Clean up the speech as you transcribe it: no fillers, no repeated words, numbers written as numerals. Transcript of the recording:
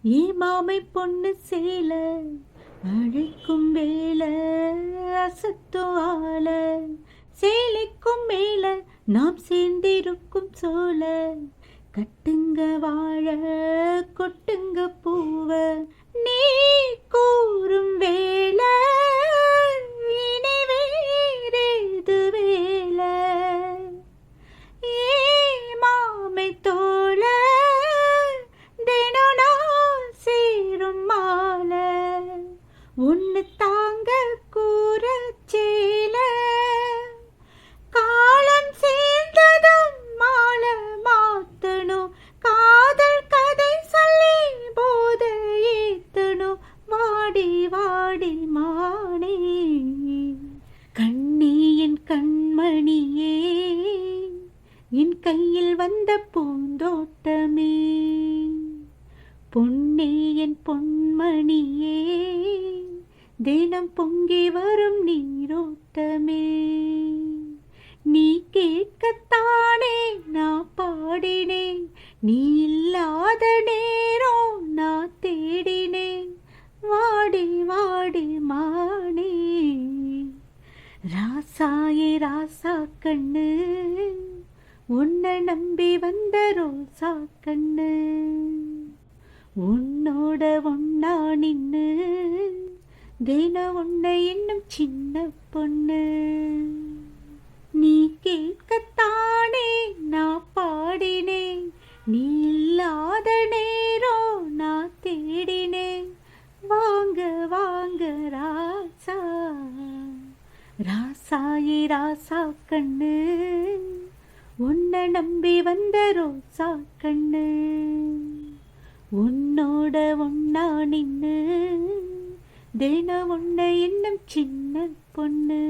ஏ மாமை பொண்ணு சேல அழைக்கும் வேல அசத்து ஆல சேலைக்கும் மேல நாம் சேர்ந்திருக்கும் சோல கட்டுங்க வாழ கொட்டுங்க பூவ நீ கூறும் வேல இனி வேறேது வேல ஏ மாமை தோழ தினம் நான் சேரும் மாலை ஒன்னு தாங்க கூற சேல காலம் சேர்ந்ததும் மாலை மாத்தணும் காதல் கதை சொல்லி போத ஏத்தணும் வாடி வாடி மானே கண்ணே என் கண்மணியே என் கையில் வந்த பூந்தோட்டமே பொன்னே என் பொன்மணியே தினம் பொங்கி வரும் நீரோட்டமே நீ கேட்கத்தானே நான் பாடினேன் நீ இல்லாத நேரம் நான் தேடினேன் வாடி வாடி மானே ராசாயே ராசா கண்ணு உன்னை நம்பி வந்த ரோசா கண்ணு உன்னோட ஒன்னா நின்னு தினம் உன்னை இன்னும் சின்ன பொண்ணு நீ கேட்கத்தானே நான் பாடினேன் நீ இல்லாத நேரம் நான் தேடினேன் வாங்க வாங்க ராசா ராசாயே ராசா கண்ணு உன்னை நம்பி வந்த ரோசா கண்ணு உன்னோட ஒன்னா நின்னு தினம் உன்னை இன்னும் சின்ன பொண்ணு